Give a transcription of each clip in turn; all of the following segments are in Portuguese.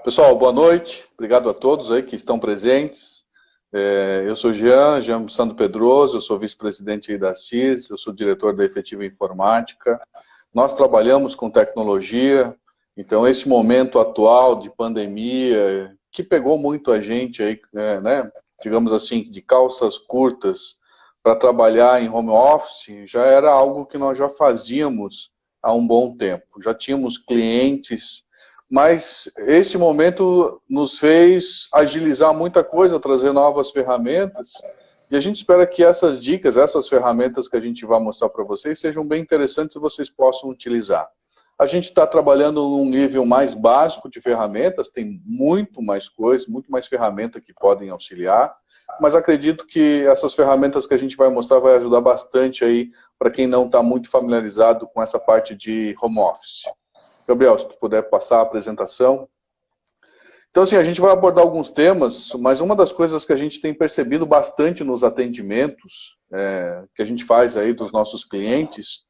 Pessoal, boa noite. Obrigado a todos aí que estão presentes. Eu sou Jean Sandro Pedroso, eu sou vice-presidente da CIS, eu sou diretor da Efetiva Informática. Nós trabalhamos com tecnologia, então esse momento atual de pandemia, que pegou muito a gente aí, né, digamos assim, de calças curtas para trabalhar em home office, já era algo que nós já fazíamos há um bom tempo. Já tínhamos clientes, mas esse momento nos fez agilizar muita coisa, trazer novas ferramentas, e a gente espera que essas dicas, essas ferramentas que a gente vai mostrar para vocês, sejam bem interessantes e vocês possam utilizar. A gente está trabalhando num nível mais básico de ferramentas, tem muito mais coisas, muito mais ferramentas que podem auxiliar, mas acredito que essas ferramentas que a gente vai mostrar vai ajudar bastante aí para quem não está muito familiarizado com essa parte de home office. Gabriel, se tu puder passar a apresentação. Então, assim, a gente vai abordar alguns temas, mas uma das coisas que a gente tem percebido bastante nos atendimentos que a gente faz aí dos nossos clientes,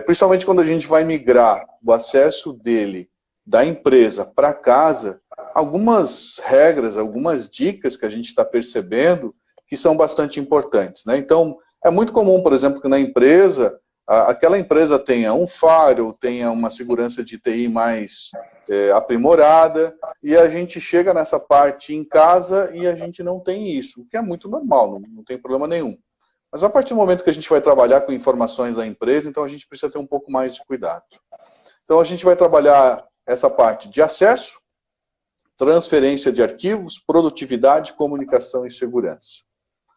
principalmente quando a gente vai migrar o acesso dele da empresa para casa, algumas regras, algumas dicas que a gente está percebendo que são bastante importantes, né? Então, é muito comum, por exemplo, que na empresa, aquela empresa tenha um firewall, tenha uma segurança de TI mais aprimorada, e a gente chega nessa parte em casa e a gente não tem isso, o que é muito normal, não tem problema nenhum. Mas a partir do momento que a gente vai trabalhar com informações da empresa, então a gente precisa ter um pouco mais de cuidado. Então a gente vai trabalhar essa parte de acesso, transferência de arquivos, produtividade, comunicação e segurança.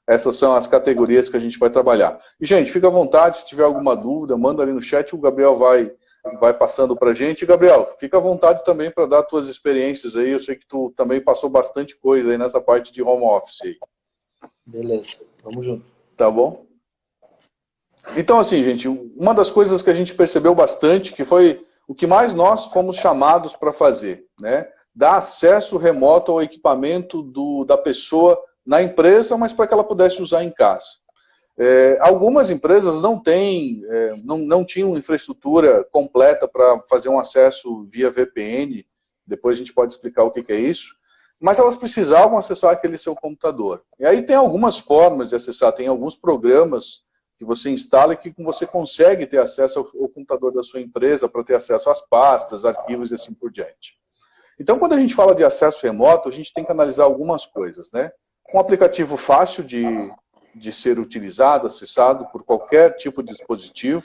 Essas são as categorias que a gente vai trabalhar. E, gente, fica à vontade, se tiver alguma dúvida, manda ali no chat, o Gabriel vai passando para a gente. E, Gabriel, fica à vontade também para dar tuas experiências aí. Eu sei que tu também passou bastante coisa aí nessa parte de home office aí. Beleza, vamos junto. Tá bom? Então, assim, gente, uma das coisas que a gente percebeu bastante, que foi o que mais nós fomos chamados para fazer, né? Dar acesso remoto ao equipamento da pessoa na empresa, mas para que ela pudesse usar em casa. Algumas empresas não tinham infraestrutura completa para fazer um acesso via VPN, depois a gente pode explicar o que é isso, mas elas precisavam acessar aquele seu computador. E aí tem algumas formas de acessar, tem alguns programas que você instala e que você consegue ter acesso ao computador da sua empresa para ter acesso às pastas, arquivos e assim por diante. Então, quando a gente fala de acesso remoto, a gente tem que analisar algumas coisas, né? Um aplicativo fácil de ser utilizado, acessado por qualquer tipo de dispositivo.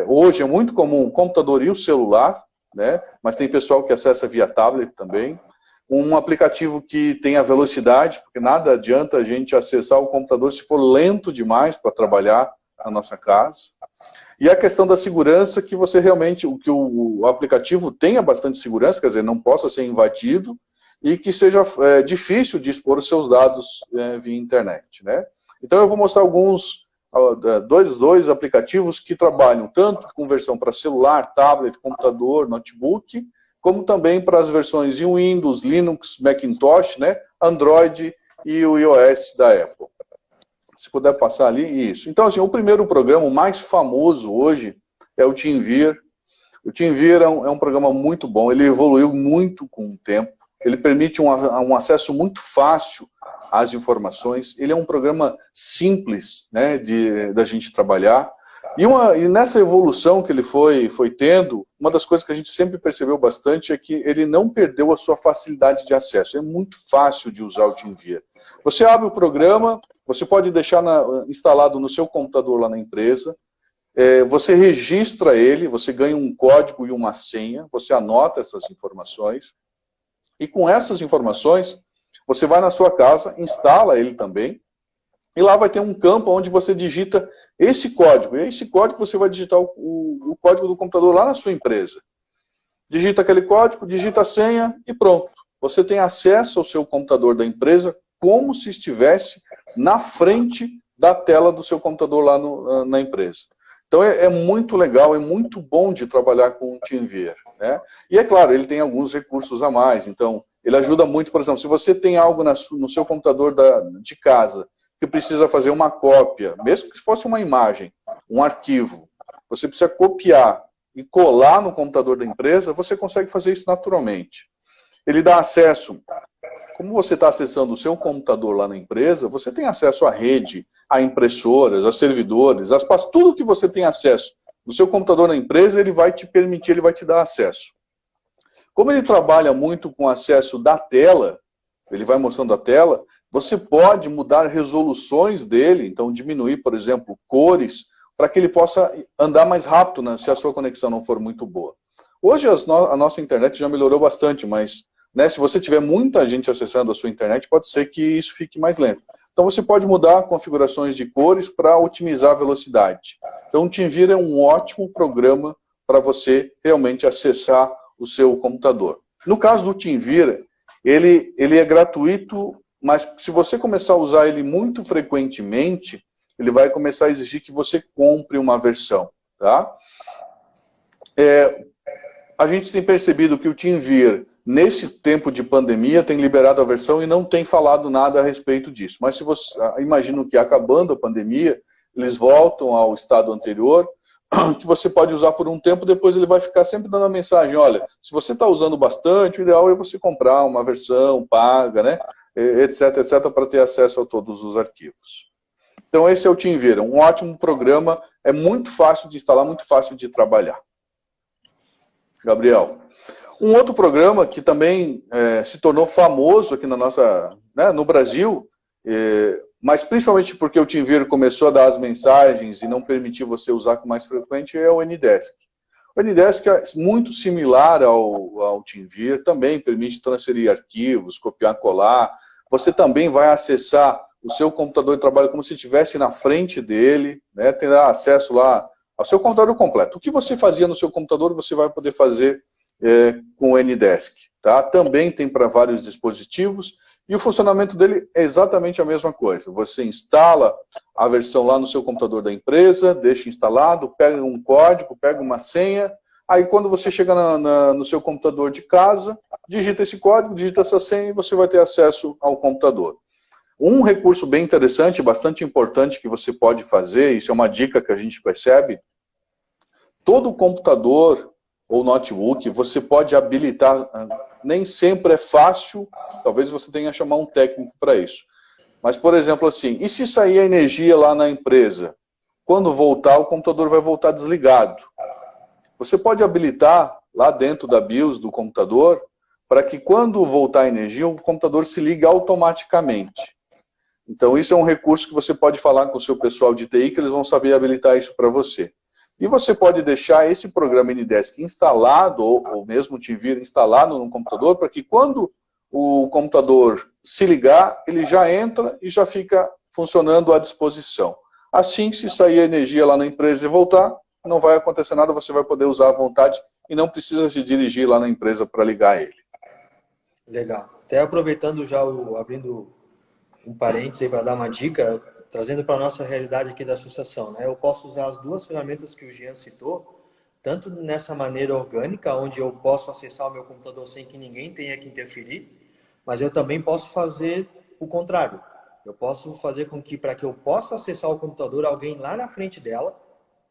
Hoje é muito comum o computador e o celular, né? Mas tem pessoal que acessa via tablet também. Um aplicativo que tenha velocidade, porque nada adianta a gente acessar o computador se for lento demais para trabalhar na nossa casa. E a questão da segurança, que você realmente, que o aplicativo tenha bastante segurança, quer dizer, não possa ser invadido, e que seja difícil de expor os seus dados via internet, né? Então eu vou mostrar dois aplicativos que trabalham tanto com versão para celular, tablet, computador, notebook, como também para as versões em Windows, Linux, Macintosh, né, Android e o iOS da Apple. Se puder passar ali, isso. Então, assim, o primeiro programa, o mais famoso hoje, é o TeamViewer. O TeamViewer é um programa muito bom, ele evoluiu muito com o tempo, ele permite um acesso muito fácil às informações, ele é um programa simples, né, da gente trabalhar. E nessa evolução que ele foi tendo, uma das coisas que a gente sempre percebeu bastante é que ele não perdeu a sua facilidade de acesso. É muito fácil de usar o TeamViewer. Você abre o programa, você pode deixar instalado no seu computador lá na empresa, você registra ele, você ganha um código e uma senha, você anota essas informações, e com essas informações, você vai na sua casa, instala ele também, e lá vai ter um campo onde você digita esse código. E é esse código você vai digitar o código do computador lá na sua empresa. Digita aquele código, digita a senha e pronto. Você tem acesso ao seu computador da empresa como se estivesse na frente da tela do seu computador lá na empresa. Então é muito legal, é muito bom de trabalhar com o TeamViewer, né? E é claro, ele tem alguns recursos a mais. Então, ele ajuda muito, por exemplo, se você tem algo no seu computador de casa, que precisa fazer uma cópia, mesmo que fosse uma imagem, um arquivo, você precisa copiar e colar no computador da empresa, você consegue fazer isso naturalmente. Ele dá acesso, como você está acessando o seu computador lá na empresa, você tem acesso à rede, a impressoras, a servidores, tudo que você tem acesso no seu computador na empresa, ele vai te permitir, ele vai te dar acesso. Como ele trabalha muito com acesso da tela, ele vai mostrando a tela, você pode mudar resoluções dele, então diminuir, por exemplo, cores, para que ele possa andar mais rápido, né, se a sua conexão não for muito boa. Hoje a nossa internet já melhorou bastante, mas né, se você tiver muita gente acessando a sua internet, pode ser que isso fique mais lento. Então você pode mudar configurações de cores para otimizar a velocidade. Então o TeamViewer é um ótimo programa para você realmente acessar o seu computador. No caso do TeamViewer, ele é gratuito, mas se você começar a usar ele muito frequentemente, ele vai começar a exigir que você compre uma versão. Tá? A gente tem percebido que o TeamViewer, nesse tempo de pandemia, tem liberado a versão e não tem falado nada a respeito disso. Mas se você imagino que acabando a pandemia, eles voltam ao estado anterior, que você pode usar por um tempo, depois ele vai ficar sempre dando a mensagem, olha, se você está usando bastante, o ideal é você comprar uma versão paga, né, etc, etc, para ter acesso a todos os arquivos. Então esse é o TeamViewer, um ótimo programa, é muito fácil de instalar, muito fácil de trabalhar. Gabriel. Um outro programa que também se tornou famoso aqui na no Brasil, mas principalmente porque o TeamViewer começou a dar as mensagens e não permitiu você usar com mais frequente, é o Anydesk. O Anydesk é muito similar ao TeamViewer, também permite transferir arquivos, copiar, colar. Você também vai acessar o seu computador de trabalho como se estivesse na frente dele, né, terá acesso lá ao seu computador completo. O que você fazia no seu computador, você vai poder fazer com o Anydesk. Tá? Também tem para vários dispositivos, e o funcionamento dele é exatamente a mesma coisa. Você instala a versão lá no seu computador da empresa, deixa instalado, pega um código, pega uma senha, aí quando você chega no seu computador de casa, digita esse código, digita essa senha e você vai ter acesso ao computador. Um recurso bem interessante, bastante importante que você pode fazer, isso é uma dica que a gente percebe, todo computador ou notebook, você pode habilitar, nem sempre é fácil, talvez você tenha que chamar um técnico para isso. Mas, por exemplo, assim, e se sair a energia lá na empresa? Quando voltar, o computador vai voltar desligado. Você pode habilitar lá dentro da BIOS do computador, para que quando voltar a energia, o computador se ligue automaticamente. Então, isso é um recurso que você pode falar com o seu pessoal de TI, que eles vão saber habilitar isso para você. E você pode deixar esse programa Anydesk instalado, ou mesmo o TeamViewer instalado no computador, para que quando o computador se ligar, ele já entra e já fica funcionando à disposição. Assim, se sair a energia lá na empresa e voltar, não vai acontecer nada, você vai poder usar à vontade e não precisa se dirigir lá na empresa para ligar ele. Legal. Até aproveitando já, abrindo um parênteses aí para dar uma dica, trazendo para a nossa realidade aqui da associação, né? Eu posso usar as duas ferramentas que o Jean citou, tanto nessa maneira orgânica, onde eu posso acessar o meu computador sem que ninguém tenha que interferir, mas eu também posso fazer o contrário. Eu posso fazer com que, para que eu possa acessar o computador, alguém lá na frente dela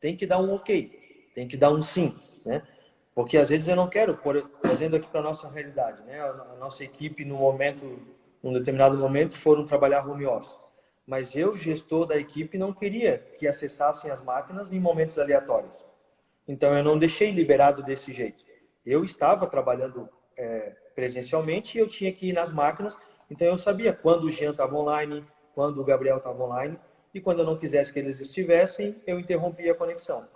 tem que dar um ok, tem que dar um sim, né? Porque às vezes eu não quero, trazendo aqui para a nossa realidade, né? A nossa equipe, num determinado momento, foram trabalhar home office. Mas eu, gestor da equipe, não queria que acessassem as máquinas em momentos aleatórios. Então, eu não deixei liberado desse jeito. Eu estava trabalhando presencialmente e eu tinha que ir nas máquinas. Então, eu sabia quando o Jean estava online, quando o Gabriel estava online. E quando eu não quisesse que eles estivessem, eu interrompia a conexão.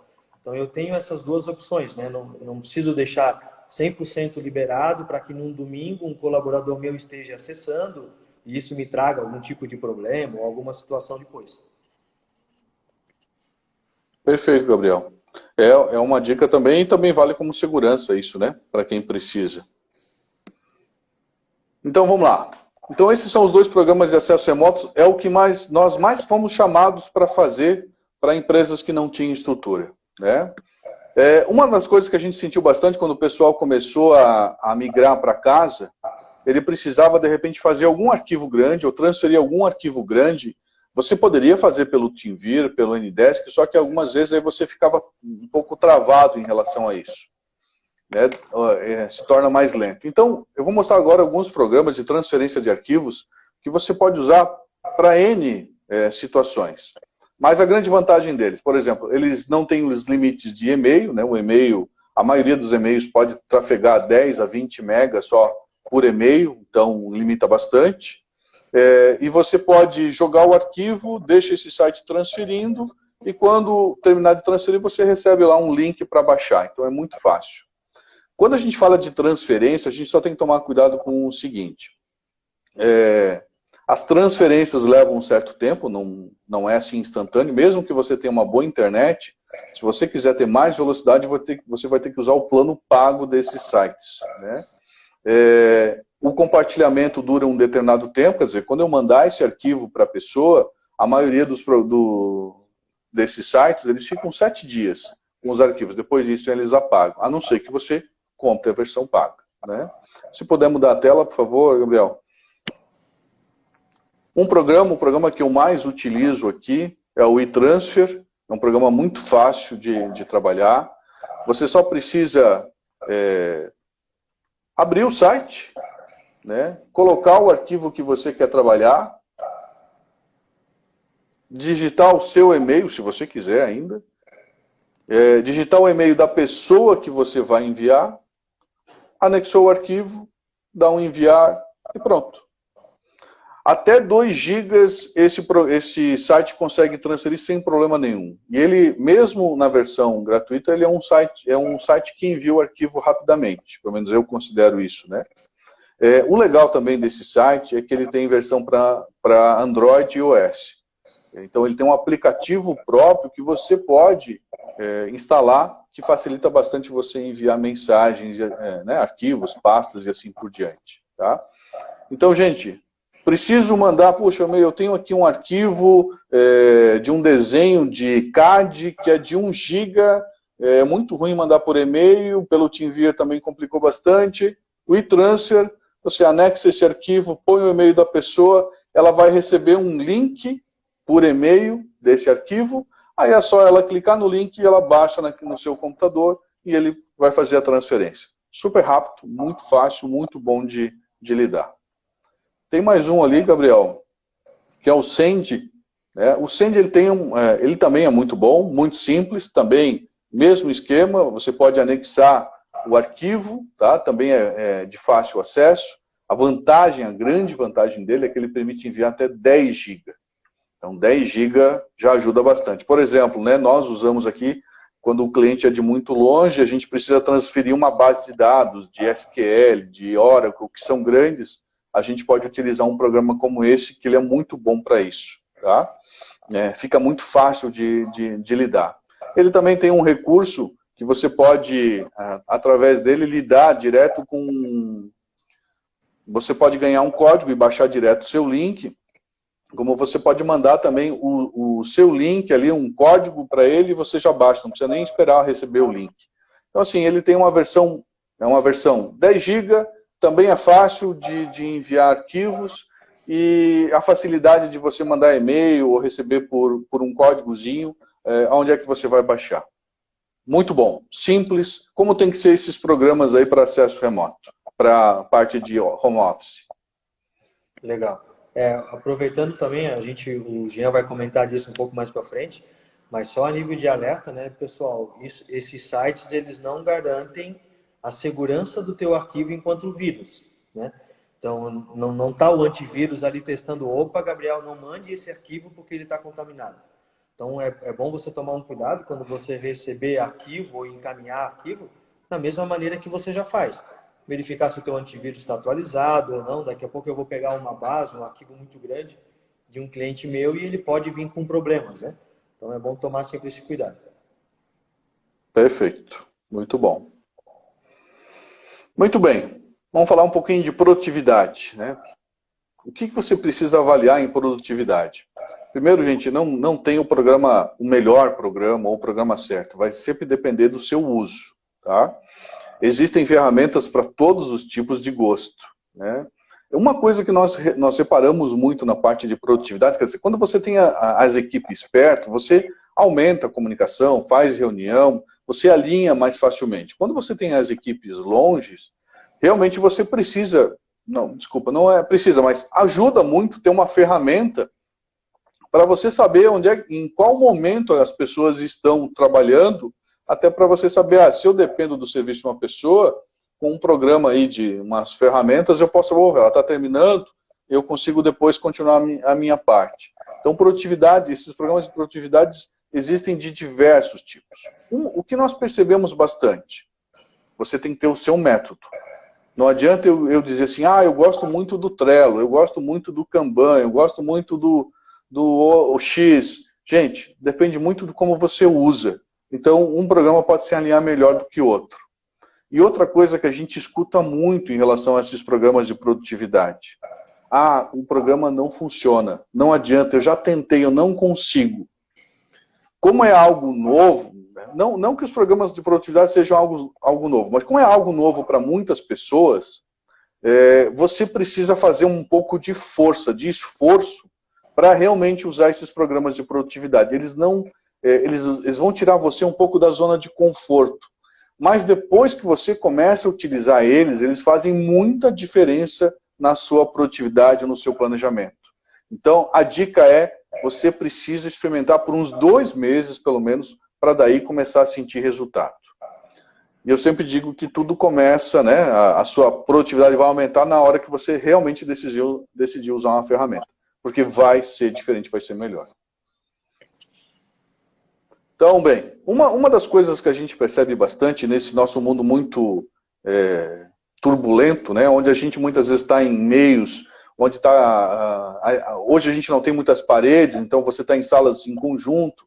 Então, eu tenho essas duas opções, né? Não preciso deixar 100% liberado para que num domingo um colaborador meu esteja acessando e isso me traga algum tipo de problema ou alguma situação depois. Perfeito, Gabriel. É uma dica também, e também vale como segurança isso, né? Para quem precisa. Então, vamos lá. Então, esses são os dois programas de acesso remoto, é o que nós mais fomos chamados para fazer para empresas que não tinham estrutura, né? Uma das coisas que a gente sentiu bastante quando o pessoal começou a migrar para casa, ele precisava, de repente, fazer algum arquivo grande ou transferir algum arquivo grande. Você poderia fazer pelo TeamViewer, pelo Anydesk, só que algumas vezes aí você ficava um pouco travado em relação a isso. né, se torna mais lento. Então, eu vou mostrar agora alguns programas de transferência de arquivos que você pode usar para N situações. Mas a grande vantagem deles, por exemplo, eles não têm os limites de e-mail, né, o e-mail, a maioria dos e-mails pode trafegar 10 a 20 megas só por e-mail, então limita bastante. E você pode jogar o arquivo, deixa esse site transferindo, e quando terminar de transferir, você recebe lá um link para baixar. Então é muito fácil. Quando a gente fala de transferência, a gente só tem que tomar cuidado com o seguinte. As transferências levam um certo tempo, não é assim instantâneo, mesmo que você tenha uma boa internet, se você quiser ter mais velocidade, você vai ter que usar o plano pago desses sites, né? O compartilhamento dura um determinado tempo, quer dizer, quando eu mandar esse arquivo para a pessoa, a maioria desses sites, eles ficam 7 dias com os arquivos, depois disso eles apagam, a não ser que você compre a versão paga, né? Se puder mudar a tela, por favor, Gabriel. O programa que eu mais utilizo aqui é o eTransfer, é um programa muito fácil de trabalhar. Você só precisa abrir o site, né, colocar o arquivo que você quer trabalhar, digitar o seu e-mail, se você quiser ainda, digitar o e-mail da pessoa que você vai enviar, anexou o arquivo, dá um enviar e pronto. Até 2 GB esse site consegue transferir sem problema nenhum. E ele, mesmo na versão gratuita, ele é um site que envia o arquivo rapidamente. Pelo menos eu considero isso, né? O legal também desse site é que ele tem versão para Android e iOS. Então ele tem um aplicativo próprio que você pode instalar, que facilita bastante você enviar mensagens, né, arquivos, pastas e assim por diante. Tá? Então, gente, preciso mandar, puxa, eu tenho aqui um arquivo de um desenho de CAD que é de 1 GB, é muito ruim mandar por e-mail, pelo TeamViewer também complicou bastante. O eTransfer, você anexa esse arquivo, põe o e-mail da pessoa, ela vai receber um link por e-mail desse arquivo, aí é só ela clicar no link e ela baixa no seu computador e ele vai fazer a transferência. Super rápido, muito fácil, muito bom de lidar. Tem mais um ali, Gabriel, que é o Send. O Send ele também é muito bom, muito simples, também mesmo esquema, você pode anexar o arquivo, tá? Também é de fácil acesso. A grande vantagem dele é que ele permite enviar até 10 GB. Então 10 GB já ajuda bastante. Por exemplo, né, nós usamos aqui, quando o cliente é de muito longe, a gente precisa transferir uma base de dados de SQL, de Oracle, que são grandes, a gente pode utilizar um programa como esse, que ele é muito bom para isso. Tá? Fica muito fácil de lidar. Ele também tem um recurso que você pode, através dele, lidar direto com... Você pode ganhar um código e baixar direto o seu link, como você pode mandar também o seu link ali, um código para ele, e você já baixa, não precisa nem esperar receber o link. Então, assim, ele tem uma versão 10 GB, também é fácil de enviar arquivos, e a facilidade de você mandar e-mail ou receber por um códigozinho, onde é que você vai baixar. Muito bom, simples, como tem que ser esses programas aí para acesso remoto, para parte de home office. Legal. Aproveitando também, o Jean vai comentar disso um pouco mais para frente, mas só a nível de alerta, né, pessoal, esses sites, eles não garantem a segurança do teu arquivo enquanto vírus, né? Então, não está o antivírus ali testando, opa, Gabriel, não mande esse arquivo porque ele está contaminado. Então, é bom você tomar um cuidado quando você receber arquivo ou encaminhar arquivo, da mesma maneira que você já faz. Verificar se o teu antivírus está atualizado ou não. Daqui a pouco eu vou pegar uma base, um arquivo muito grande de um cliente meu e ele pode vir com problemas, né? Então, é bom tomar sempre esse cuidado. Perfeito. Muito bom. Muito bem. Vamos falar um pouquinho de produtividade, né? O que você precisa avaliar em produtividade? Primeiro, gente, não tem o melhor programa ou o programa certo. Vai sempre depender do seu uso, tá? Existem ferramentas para todos os tipos de gosto, né? Uma coisa que nós reparamos muito na parte de produtividade, quer dizer, quando você tem as equipes perto, você aumenta a comunicação, faz reunião, você alinha mais facilmente. Quando você tem as equipes longes, realmente você precisa, não, desculpa, não é precisa, mas ajuda muito ter uma ferramenta para você saber em qual momento as pessoas estão trabalhando, até para você saber, se eu dependo do serviço de uma pessoa, com um programa aí de umas ferramentas, eu posso, ela está terminando, eu consigo depois continuar a minha parte. Então, produtividade, esses programas de produtividade existem de diversos tipos. O que nós percebemos bastante, você tem que ter o seu método. Não adianta eu dizer assim, eu gosto muito do Trello, eu gosto muito do Kanban, eu gosto muito do OX. Gente, depende muito de como você usa. Então, um programa pode se alinhar melhor do que outro. E outra coisa que a gente escuta muito em relação a esses programas de produtividade. O programa não funciona, não adianta, eu já tentei, eu não consigo. Como é algo novo, não que os programas de produtividade sejam algo novo, mas como é algo novo para muitas pessoas, você precisa fazer um pouco de força, de esforço, para realmente usar esses programas de produtividade. Eles vão tirar você um pouco da zona de conforto. Mas depois que você começa a utilizar eles fazem muita diferença na sua produtividade, no seu planejamento. Então, a dica você precisa experimentar por uns 2 meses, pelo menos, para daí começar a sentir resultado. E eu sempre digo que tudo começa, né, a sua produtividade vai aumentar na hora que você realmente decidiu usar uma ferramenta. Porque vai ser diferente, vai ser melhor. Então, bem, uma das coisas que a gente percebe bastante nesse nosso mundo muito turbulento, né, onde a gente muitas vezes está em meios, onde hoje a gente não tem muitas paredes, então você está em salas em conjunto.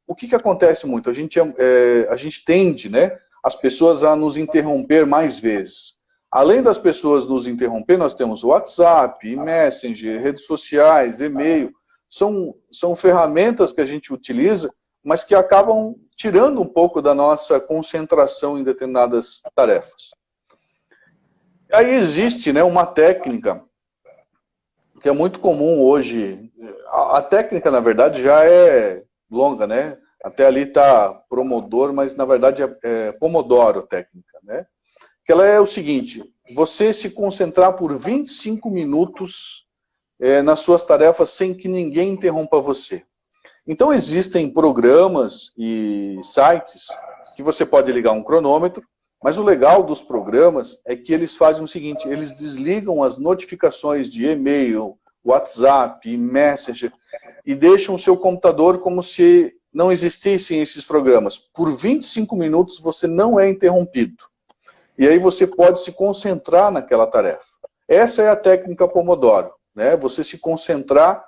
O que acontece muito? A gente tende, né, as pessoas a nos interromper mais vezes. Além das pessoas nos interromper, nós temos o WhatsApp, Messenger, redes sociais, e-mail. São ferramentas que a gente utiliza, mas que acabam tirando um pouco da nossa concentração em determinadas tarefas. Aí existe, né, uma técnica que é muito comum hoje. A técnica, na verdade, já é longa, né? Até ali está Pomodoro, mas na verdade é Pomodoro a técnica, né? Que ela é o seguinte, você se concentrar por 25 minutos nas suas tarefas sem que ninguém interrompa você. Então existem programas e sites que você pode ligar um cronômetro, mas o legal dos programas é que eles fazem o seguinte, eles desligam as notificações de e-mail, WhatsApp, Messenger, e deixam o seu computador como se não existissem esses programas. Por 25 minutos você não é interrompido. E aí você pode se concentrar naquela tarefa. Essa é a técnica Pomodoro, né? Você se concentrar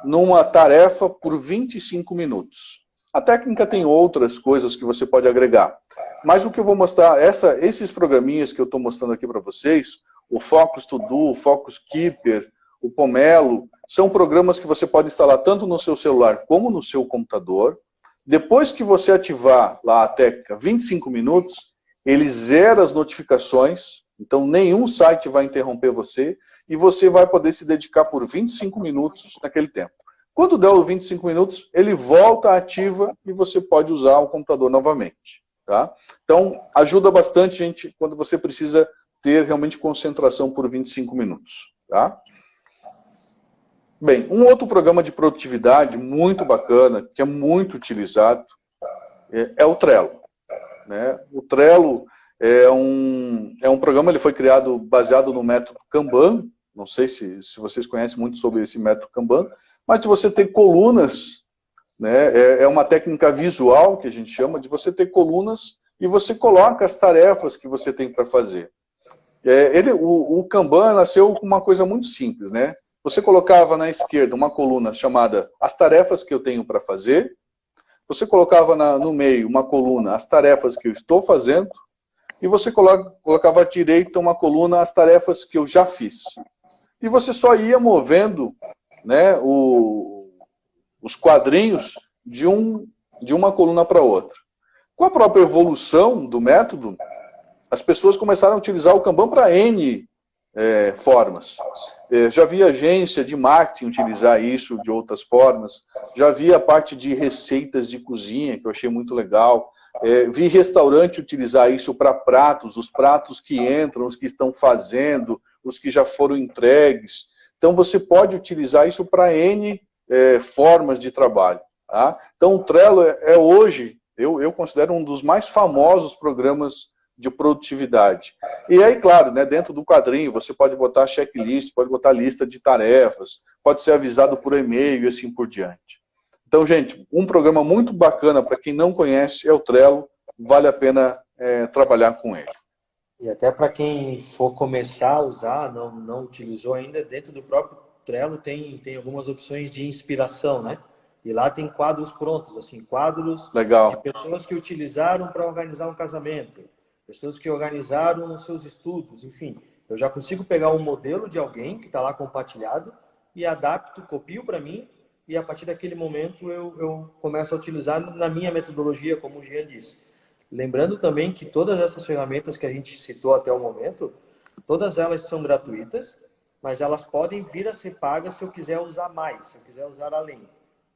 numa tarefa por 25 minutos. A técnica tem outras coisas que você pode agregar. Mas o que eu vou mostrar, esses programinhas que eu estou mostrando aqui para vocês, o Focus To Do, o Focus Keeper, o Pomelo, são programas que você pode instalar tanto no seu celular como no seu computador. Depois que você ativar lá a técnica 25 minutos, ele zera as notificações, então nenhum site vai interromper você, e você vai poder se dedicar por 25 minutos naquele tempo. Quando der os 25 minutos, ele volta ativa e você pode usar o computador novamente. Tá? Então, ajuda bastante, gente, quando você precisa ter realmente concentração por 25 minutos. Tá? Bem, um outro programa de produtividade muito bacana, que é muito utilizado, é o Trello. Né? O Trello é um programa, ele foi criado baseado no método Kanban. Não sei se vocês conhecem muito sobre esse método Kanban, mas de você ter colunas, né? É uma técnica visual que a gente chama de você ter colunas e você coloca as tarefas que você tem para fazer. O Kanban nasceu com uma coisa muito simples, né? Você colocava na esquerda uma coluna chamada as tarefas que eu tenho para fazer, você colocava no meio uma coluna as tarefas que eu estou fazendo, e você colocava à direita uma coluna as tarefas que eu já fiz. E você só ia movendo, né, os quadrinhos de uma coluna para outra. Com a própria evolução do método, as pessoas começaram a utilizar o Kanban para N formas. Já vi agência de marketing utilizar isso de outras formas. Já vi a parte de receitas de cozinha, que eu achei muito legal. Vi restaurante utilizar isso para pratos, os pratos que entram, os que estão fazendo, os que já foram entregues. Então, você pode utilizar isso para N formas de trabalho. Tá? Então, o Trello hoje, eu considero um dos mais famosos programas de produtividade. E aí, claro, né, dentro do quadrinho, você pode botar checklist, pode botar lista de tarefas, pode ser avisado por e-mail e assim por diante. Então, gente, um programa muito bacana para quem não conhece é o Trello, vale a pena trabalhar com ele. E até para quem for começar a usar, não utilizou ainda, dentro do próprio Trello tem algumas opções de inspiração, né? E lá tem quadros prontos, assim, quadros Legal. De pessoas que utilizaram para organizar um casamento, pessoas que organizaram os seus estudos, enfim. Eu já consigo pegar um modelo de alguém que está lá compartilhado e adapto, copio para mim e a partir daquele momento eu começo a utilizar na minha metodologia, como o Jean disse. Lembrando também que todas essas ferramentas que a gente citou até o momento, todas elas são gratuitas, mas elas podem vir a ser pagas se eu quiser usar mais, se eu quiser usar além.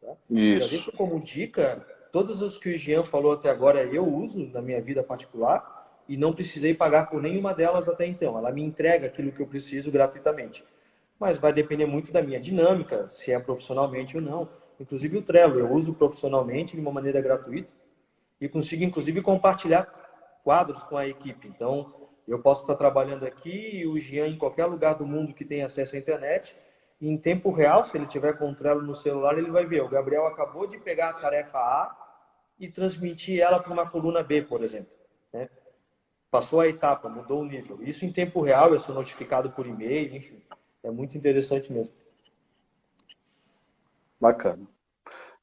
Tá? Isso. Já deixo como dica, todos os que o Jean falou até agora eu uso na minha vida particular e não precisei pagar por nenhuma delas até então. Ela me entrega aquilo que eu preciso gratuitamente. Mas vai depender muito da minha dinâmica, se é profissionalmente ou não. Inclusive o Trello, eu uso profissionalmente de uma maneira gratuita e consigo, inclusive, compartilhar quadros com a equipe. Então, eu posso estar trabalhando aqui e o Jean em qualquer lugar do mundo que tenha acesso à internet, e em tempo real, se ele tiver com o Trello no celular, ele vai ver. O Gabriel acabou de pegar a tarefa A e transmitir ela para uma coluna B, por exemplo. Né? Passou a etapa, mudou o nível. Isso em tempo real, eu sou notificado por e-mail, enfim. É muito interessante mesmo. Bacana.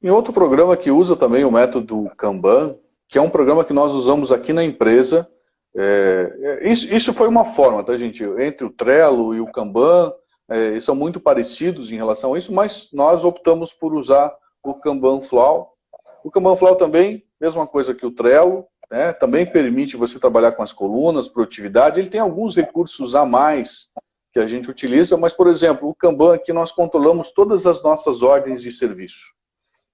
Em outro programa que usa também o método Kanban, que é um programa que nós usamos aqui na empresa, isso foi uma forma, tá, gente? Entre o Trello e o Kanban, eles são muito parecidos em relação a isso, mas nós optamos por usar o Kanban Flow. O Kanban Flow também, mesma coisa que o Trello, né? Também permite você trabalhar com as colunas, produtividade. Ele tem alguns recursos a mais que a gente utiliza, mas, por exemplo, o Kanban aqui nós controlamos todas as nossas ordens de serviço.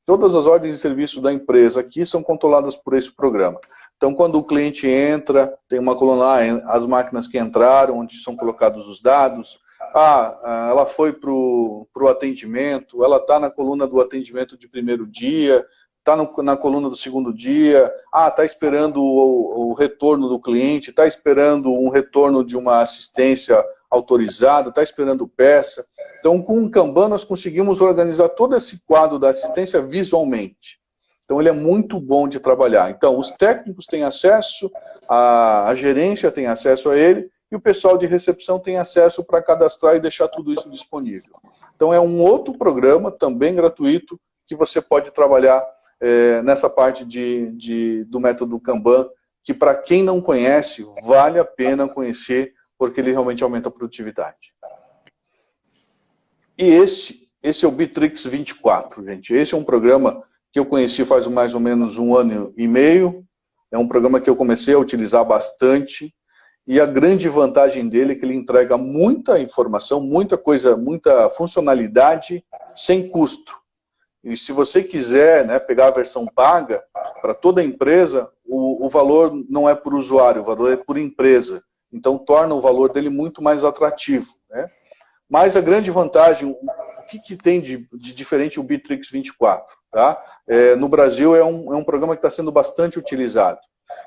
Todas as ordens de serviço da empresa aqui são controladas por esse programa. Então, quando o cliente entra, tem uma coluna lá, as máquinas que entraram, onde são colocados os dados. Ela foi para o atendimento, ela está na coluna do atendimento de primeiro dia, está na coluna do segundo dia, está esperando o retorno do cliente, está esperando um retorno de uma assistência autorizada, está esperando peça. Então, com o Kanban, nós conseguimos organizar todo esse quadro da assistência visualmente. Então, ele é muito bom de trabalhar. Então, os técnicos têm acesso, a gerência tem acesso a ele, e o pessoal de recepção tem acesso para cadastrar e deixar tudo isso disponível. Então, é um outro programa, também gratuito, que você pode trabalhar nessa parte do método Kanban, que para quem não conhece, vale a pena conhecer, porque ele realmente aumenta a produtividade. E esse é o Bitrix 24, gente. Esse é um programa que eu conheci faz mais ou menos 1 ano e meio. É um programa que eu comecei a utilizar bastante. E a grande vantagem dele é que ele entrega muita informação, muita coisa, muita funcionalidade sem custo. E se você quiser, né, pegar a versão paga, para toda a empresa, o valor não é por usuário, o valor é por empresa. Então, torna o valor dele muito mais atrativo. Né? Mas a grande vantagem, o que tem de diferente o Bitrix 24? Tá? No Brasil, é um programa que está sendo bastante utilizado.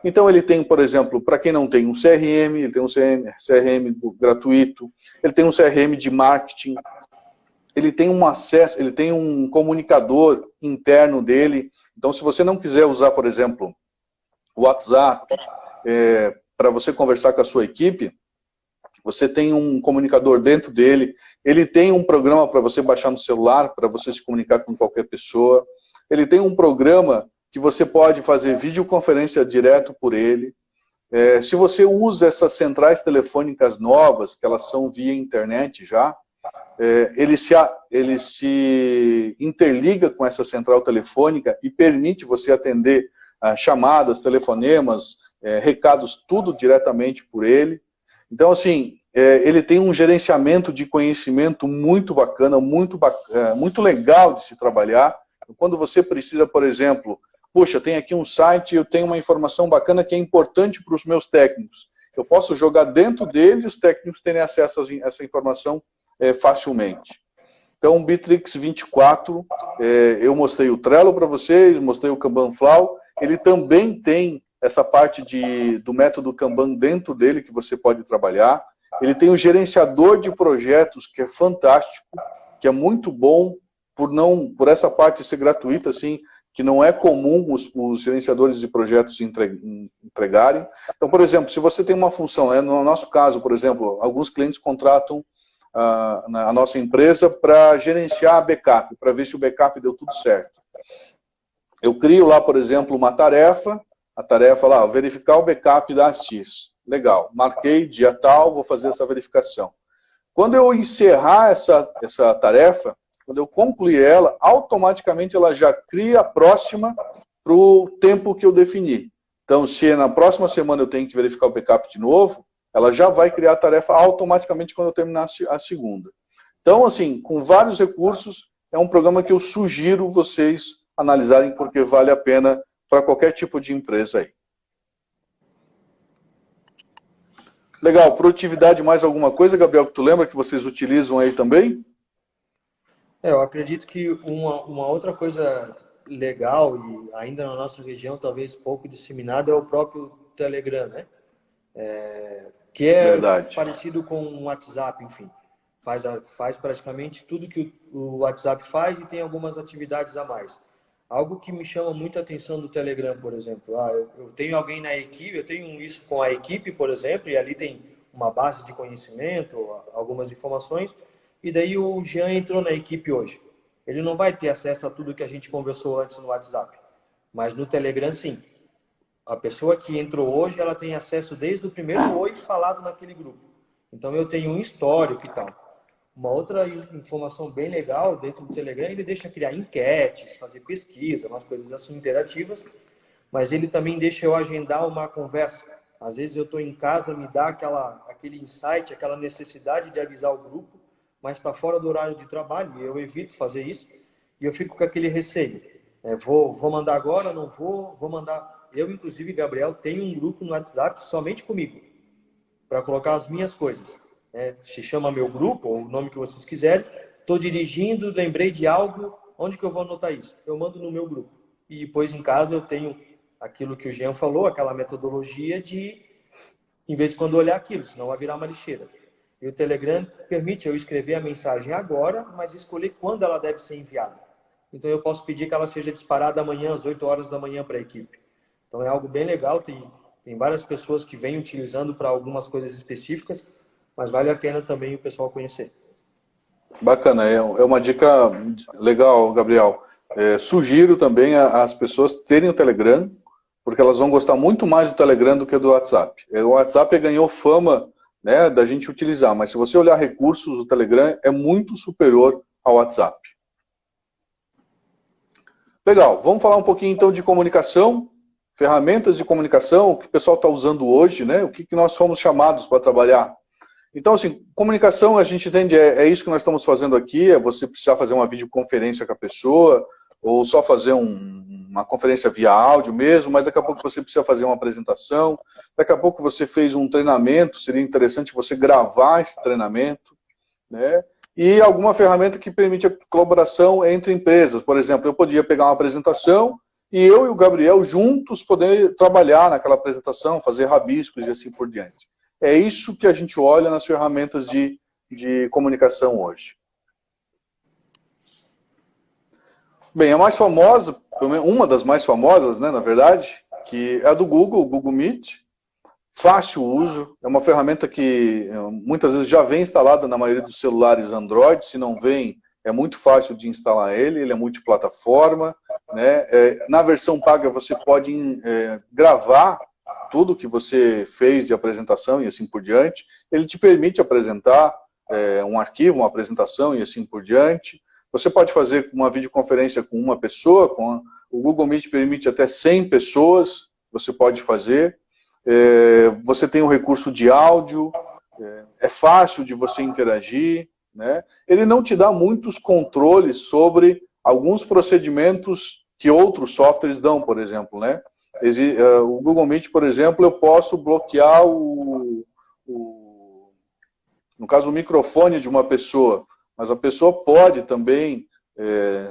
Então, ele tem, por exemplo, para quem não tem um CRM, ele tem um CRM gratuito, ele tem um CRM de marketing, ele tem um acesso, ele tem um comunicador interno dele. Então, se você não quiser usar, por exemplo, o WhatsApp, para você conversar com a sua equipe, você tem um comunicador dentro dele, ele tem um programa para você baixar no celular, para você se comunicar com qualquer pessoa, ele tem um programa que você pode fazer videoconferência direto por ele. Se você usa essas centrais telefônicas novas, que elas são via internet já, ele se interliga com essa central telefônica e permite você atender chamadas, telefonemas, recados, tudo diretamente por ele. Então, assim, ele tem um gerenciamento de conhecimento muito bacana, muito legal de se trabalhar. Quando você precisa, por exemplo, poxa, tem aqui um site, eu tenho uma informação bacana que é importante para os meus técnicos. Eu posso jogar dentro dele e os técnicos terem acesso a essa informação facilmente. Então, o Bitrix 24, eu mostrei o Trello para vocês, mostrei o Kanban Flow. Ele também tem essa parte do método Kanban dentro dele, que você pode trabalhar. Ele tem o gerenciador de projetos, que é fantástico, que é muito bom, por essa parte ser gratuita, assim, que não é comum os gerenciadores de projetos entregarem. Então, por exemplo, se você tem uma função, no nosso caso, por exemplo, alguns clientes contratam a nossa empresa para gerenciar a backup, para ver se o backup deu tudo certo. Eu crio lá, por exemplo, uma tarefa, a tarefa lá, verificar o backup da Assis. Legal, marquei dia tal, vou fazer essa verificação. Quando eu encerrar essa tarefa, quando eu concluir ela, automaticamente ela já cria a próxima para o tempo que eu defini. Então, se na próxima semana eu tenho que verificar o backup de novo, ela já vai criar a tarefa automaticamente quando eu terminar a segunda. Então, assim, com vários recursos, é um programa que eu sugiro vocês analisarem, porque vale a pena para qualquer tipo de empresa aí. Legal, produtividade, mais alguma coisa, Gabriel, que tu lembra que vocês utilizam aí também? Eu acredito que uma outra coisa legal, e ainda na nossa região talvez pouco disseminada, é o próprio Telegram, né? Que é Verdade. parecido com o WhatsApp, enfim. Faz praticamente tudo que o WhatsApp faz e tem algumas atividades a mais. Algo que me chama muita atenção do Telegram, por exemplo. Eu tenho alguém na equipe, eu tenho isso com a equipe, por exemplo, e ali tem uma base de conhecimento, algumas informações, e daí o Jean entrou na equipe hoje. Ele não vai ter acesso a tudo que a gente conversou antes no WhatsApp, mas no Telegram, sim. A pessoa que entrou hoje, ela tem acesso desde o primeiro oi falado naquele grupo. Então, eu tenho um histórico e tal. Uma outra informação bem legal dentro do Telegram, ele deixa criar enquetes, fazer pesquisa, umas coisas assim interativas, mas ele também deixa eu agendar uma conversa. Às vezes eu estou em casa, me dá aquele insight, aquela necessidade de avisar o grupo, mas está fora do horário de trabalho, e eu evito fazer isso, e eu fico com aquele receio. Vou mandar agora, não vou mandar... Eu, inclusive, Gabriel, tenho um grupo no WhatsApp somente comigo, para colocar as minhas coisas. Se chama meu grupo, ou o nome que vocês quiserem. Estou dirigindo, lembrei de algo, onde que eu vou anotar isso? Eu mando no meu grupo. E depois em casa eu tenho aquilo que o Jean falou, aquela metodologia de, em vez de quando olhar aquilo, senão vai virar uma lixeira. E o Telegram permite eu escrever a mensagem agora, mas escolher quando ela deve ser enviada. Então eu posso pedir que ela seja disparada amanhã, às 8 horas da manhã para a equipe. Então é algo bem legal, tem várias pessoas que vêm utilizando para algumas coisas específicas, mas vale a pena também o pessoal conhecer. Bacana, é uma dica legal, Gabriel. Sugiro também às pessoas terem o Telegram, porque elas vão gostar muito mais do Telegram do que do WhatsApp. O WhatsApp ganhou fama, né, da gente utilizar, mas se você olhar recursos, o Telegram é muito superior ao WhatsApp. Legal, vamos falar um pouquinho então de comunicação, ferramentas de comunicação, o que o pessoal está usando hoje, né, o que nós fomos chamados para trabalhar. Então, assim, comunicação, a gente entende, é isso que nós estamos fazendo aqui, é você precisar fazer uma videoconferência com a pessoa, ou só fazer uma conferência via áudio mesmo, mas daqui a pouco você precisa fazer uma apresentação, daqui a pouco você fez um treinamento, seria interessante você gravar esse treinamento, né? E alguma ferramenta que permite a colaboração entre empresas. Por exemplo, eu podia pegar uma apresentação e eu e o Gabriel juntos poder trabalhar naquela apresentação, fazer rabiscos e assim por diante. É isso que a gente olha nas ferramentas de comunicação hoje. Bem, a mais famosa, uma das mais famosas, né, na verdade, que é a do Google, o Google Meet. Fácil uso, é uma ferramenta que muitas vezes já vem instalada na maioria dos celulares Android, se não vem, é muito fácil de instalar ele é multiplataforma, né? Na versão paga você pode gravar tudo que você fez de apresentação e assim por diante. Ele te permite apresentar um arquivo, uma apresentação e assim por diante. Você pode fazer uma videoconferência com uma pessoa, o Google Meet permite até 100 pessoas, você pode fazer. Você tem um recurso de áudio, é fácil de você interagir, né? Ele não te dá muitos controles sobre alguns procedimentos que outros softwares dão, por exemplo, né? O Google Meet, por exemplo, eu posso bloquear no caso, o microfone de uma pessoa, mas a pessoa pode também,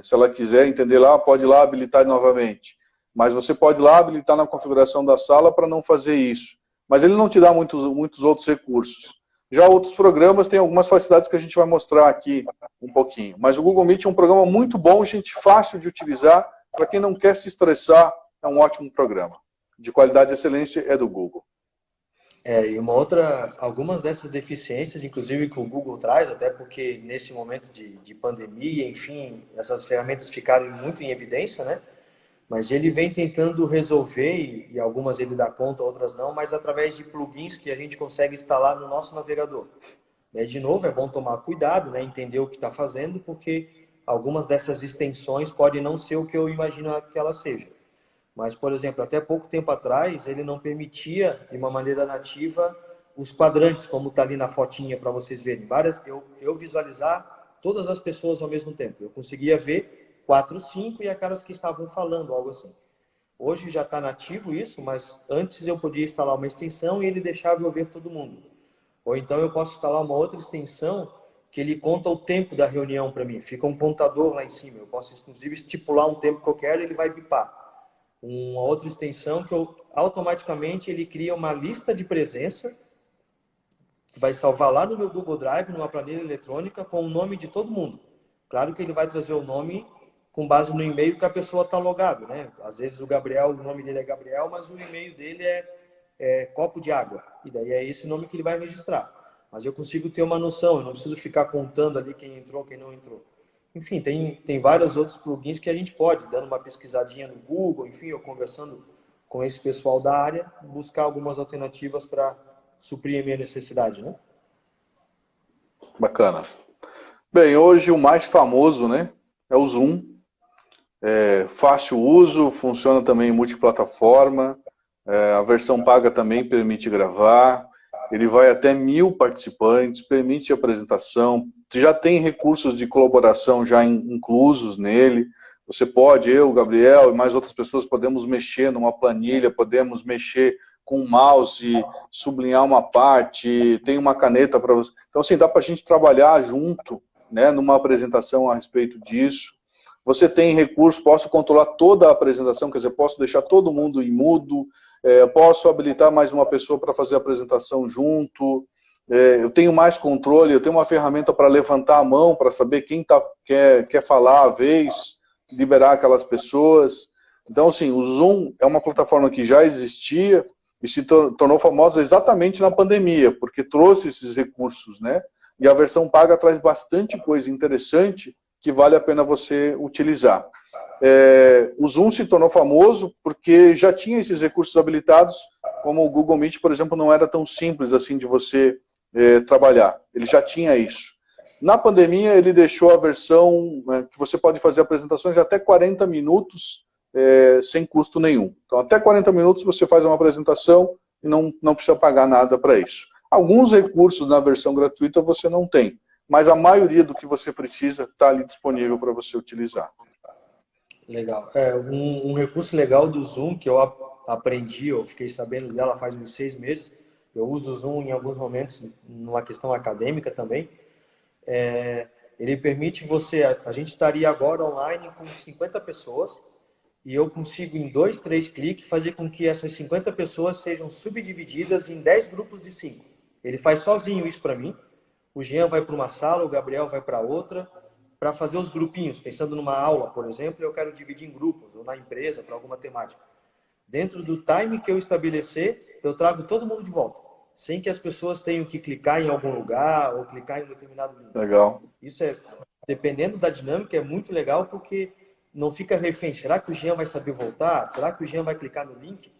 se ela quiser entender lá, pode ir lá habilitar novamente. Mas você pode ir lá habilitar na configuração da sala para não fazer isso. Mas ele não te dá muitos outros recursos. Já outros programas têm algumas facilidades que a gente vai mostrar aqui um pouquinho. Mas o Google Meet é um programa muito bom, gente, fácil de utilizar. Para quem não quer se estressar, é um ótimo programa. De qualidade e excelência é do Google. E algumas dessas deficiências, inclusive, que o Google traz, até porque nesse momento de pandemia, enfim, essas ferramentas ficaram muito em evidência, né? Mas ele vem tentando resolver, e algumas ele dá conta, outras não, mas através de plugins que a gente consegue instalar no nosso navegador. De novo, é bom tomar cuidado, né? Entender o que está fazendo, porque algumas dessas extensões podem não ser o que eu imagino que elas sejam. Mas, por exemplo, até pouco tempo atrás, ele não permitia, de uma maneira nativa, os quadrantes, como está ali na fotinha para vocês verem. Eu visualizar todas as pessoas ao mesmo tempo. Eu conseguia ver 4, 5 e aquelas que estavam falando, algo assim. Hoje já está nativo isso, mas antes eu podia instalar uma extensão e ele deixava eu ver todo mundo. Ou então eu posso instalar uma outra extensão que ele conta o tempo da reunião para mim. Fica um contador lá em cima. Eu posso, inclusive, estipular um tempo que eu quero e ele vai bipar. Uma outra extensão que automaticamente ele cria uma lista de presença que vai salvar lá no meu Google Drive, numa planilha eletrônica, com o nome de todo mundo. Claro que ele vai trazer o nome com base no e-mail que a pessoa está logado, né? Às vezes o Gabriel, o nome dele é Gabriel, mas o e-mail dele é copo de água. E daí é esse nome que ele vai registrar. Mas eu consigo ter uma noção, eu não preciso ficar contando ali quem entrou, quem não entrou. Enfim, tem vários outros plugins que a gente pode, dando uma pesquisadinha no Google, enfim, ou conversando com esse pessoal da área, buscar algumas alternativas para suprir a minha necessidade, né? Bacana. Bem, hoje o mais famoso, né, é o Zoom. É fácil uso, funciona também em multiplataforma, a versão paga também permite gravar, ele vai até 1000 participantes, permite apresentação, já tem recursos de colaboração já inclusos nele. Você pode, eu, o Gabriel e mais outras pessoas, podemos mexer numa planilha, podemos mexer com o mouse, sublinhar uma parte, tem uma caneta para você. Então, assim, dá para a gente trabalhar junto, né, numa apresentação a respeito disso. Você tem recurso, posso controlar toda a apresentação, quer dizer, posso deixar todo mundo em mudo, posso habilitar mais uma pessoa para fazer a apresentação junto, eu tenho mais controle, eu tenho uma ferramenta para levantar a mão, para saber quem quer falar à vez, liberar aquelas pessoas. Então, assim, o Zoom é uma plataforma que já existia e se tornou famosa exatamente na pandemia, porque trouxe esses recursos, né? E a versão paga traz bastante coisa interessante que vale a pena você utilizar. O Zoom se tornou famoso porque já tinha esses recursos habilitados, como o Google Meet, por exemplo, não era tão simples assim de você trabalhar. Ele já tinha isso. Na pandemia, ele deixou a versão que você pode fazer apresentações de até 40 minutos sem custo nenhum. Então, até 40 minutos você faz uma apresentação e não precisa pagar nada para isso. Alguns recursos na versão gratuita você não tem, mas a maioria do que você precisa está ali disponível para você utilizar. Legal. Um recurso legal do Zoom que eu aprendi, eu fiquei sabendo dela faz uns 6 meses, eu uso o Zoom em alguns momentos, numa questão acadêmica também, ele permite você, a gente estaria agora online com 50 pessoas, e eu consigo em 2, 3 cliques fazer com que essas 50 pessoas sejam subdivididas em 10 grupos de 5. Ele faz sozinho isso para mim, o Jean vai para uma sala, o Gabriel vai para outra, para fazer os grupinhos, pensando numa aula, por exemplo, eu quero dividir em grupos, ou na empresa, para alguma temática. Dentro do time que eu estabelecer, eu trago todo mundo de volta, sem que as pessoas tenham que clicar em algum lugar, ou clicar em um determinado link. Legal. Isso dependendo da dinâmica, é muito legal, porque não fica refém. Será que o Jean vai saber voltar? Será que o Jean vai clicar no link?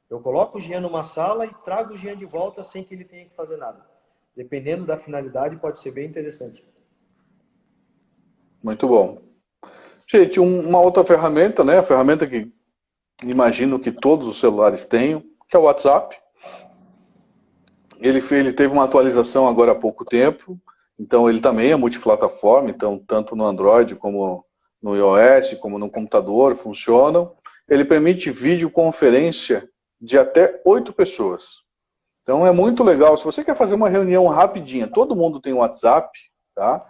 Eu coloco o Jean numa sala e trago o Jean de volta sem que ele tenha que fazer nada. Dependendo da finalidade, pode ser bem interessante. Muito bom. Gente, uma outra ferramenta, né? A ferramenta que imagino que todos os celulares tenham, que é o WhatsApp. Ele teve uma atualização agora há pouco tempo, então ele também é multiplataforma, então tanto no Android como no iOS, como no computador, funcionam. Ele permite videoconferência de até 8 pessoas. Então é muito legal. Se você quer fazer uma reunião rapidinha, todo mundo tem WhatsApp, tá?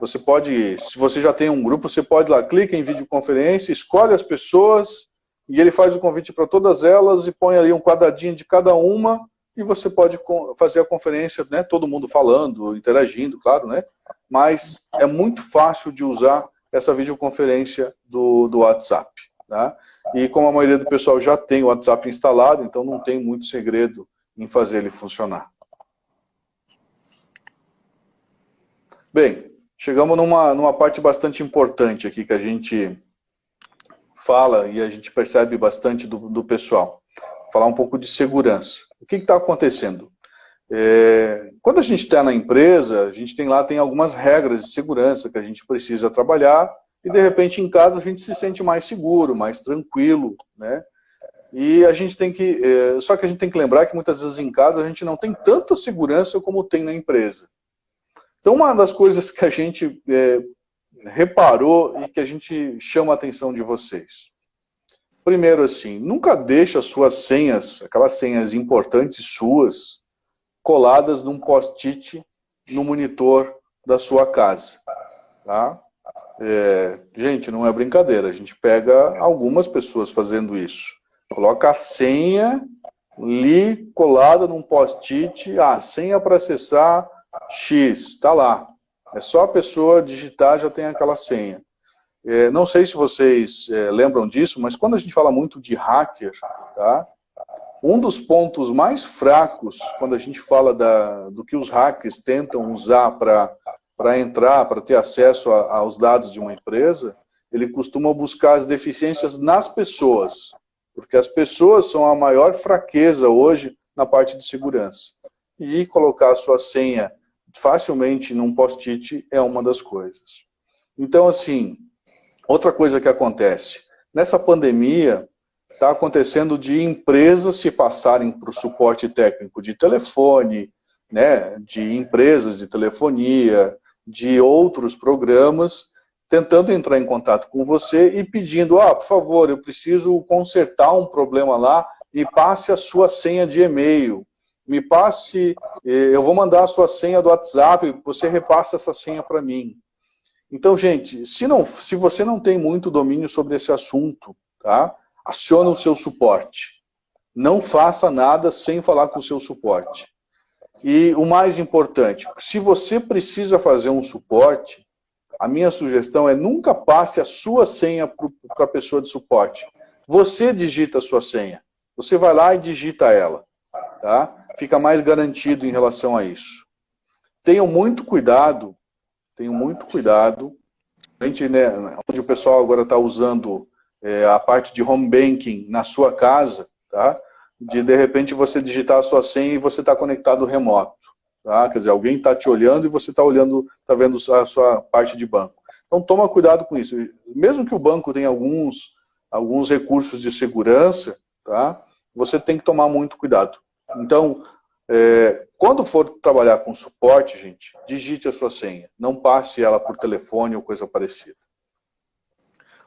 Você pode, se você já tem um grupo, você pode ir lá, clica em videoconferência, escolhe as pessoas e ele faz o convite para todas elas e põe ali um quadradinho de cada uma e você pode fazer a conferência, né? Todo mundo falando, interagindo, claro, né? Mas é muito fácil de usar essa videoconferência do WhatsApp, tá? E como a maioria do pessoal já tem o WhatsApp instalado, então não tem muito segredo em fazer ele funcionar. Bem, chegamos numa parte bastante importante aqui que a gente fala e a gente percebe bastante do pessoal. Falar um pouco de segurança. O que está acontecendo? Quando a gente está na empresa, a gente tem algumas regras de segurança que a gente precisa trabalhar e de repente em casa a gente se sente mais seguro, mais tranquilo, né? E a gente tem que, só que a gente tem que lembrar que muitas vezes em casa a gente não tem tanta segurança como tem na empresa. Então uma das coisas que a gente reparou e que a gente chama a atenção de vocês. Primeiro assim, nunca deixe as suas senhas, aquelas senhas importantes suas, coladas num post-it no monitor da sua casa. Tá? Gente, não é brincadeira, a gente pega algumas pessoas fazendo isso. Coloca a senha ali colada num post-it, a senha para acessar X, está lá. É só a pessoa digitar, já tem aquela senha. Não sei se vocês lembram disso, mas quando a gente fala muito de hacker, tá? Um dos pontos mais fracos, quando a gente fala do que os hackers tentam usar para entrar, para ter acesso aos dados de uma empresa, ele costuma buscar as deficiências nas pessoas. Porque as pessoas são a maior fraqueza hoje na parte de segurança. E colocar a sua senha facilmente num post-it é uma das coisas. Então, assim, outra coisa que acontece. Nessa pandemia, está acontecendo de empresas se passarem para o suporte técnico de telefone, né, de empresas de telefonia, de outros programas, tentando entrar em contato com você e pedindo, por favor, eu preciso consertar um problema lá, me passe a sua senha de e-mail, me passe, eu vou mandar a sua senha do WhatsApp, você repassa essa senha para mim. Então, gente, se você não tem muito domínio sobre esse assunto, tá? Aciona o seu suporte. Não faça nada sem falar com o seu suporte. E o mais importante, se você precisa fazer um suporte, a minha sugestão é nunca passe a sua senha para a pessoa de suporte. Você digita a sua senha. Você vai lá e digita ela. Tá? Fica mais garantido em relação a isso. Tenham muito cuidado. Onde o pessoal agora está usando a parte de home banking na sua casa, tá? De repente você digitar a sua senha e você está conectado remoto. Tá? Quer dizer, alguém está te olhando e você está olhando, está vendo a sua parte de banco. Então toma cuidado com isso. Mesmo que o banco tenha alguns recursos de segurança, tá? Você tem que tomar muito cuidado. Então, quando for trabalhar com suporte, gente, digite a sua senha. Não passe ela por telefone ou coisa parecida.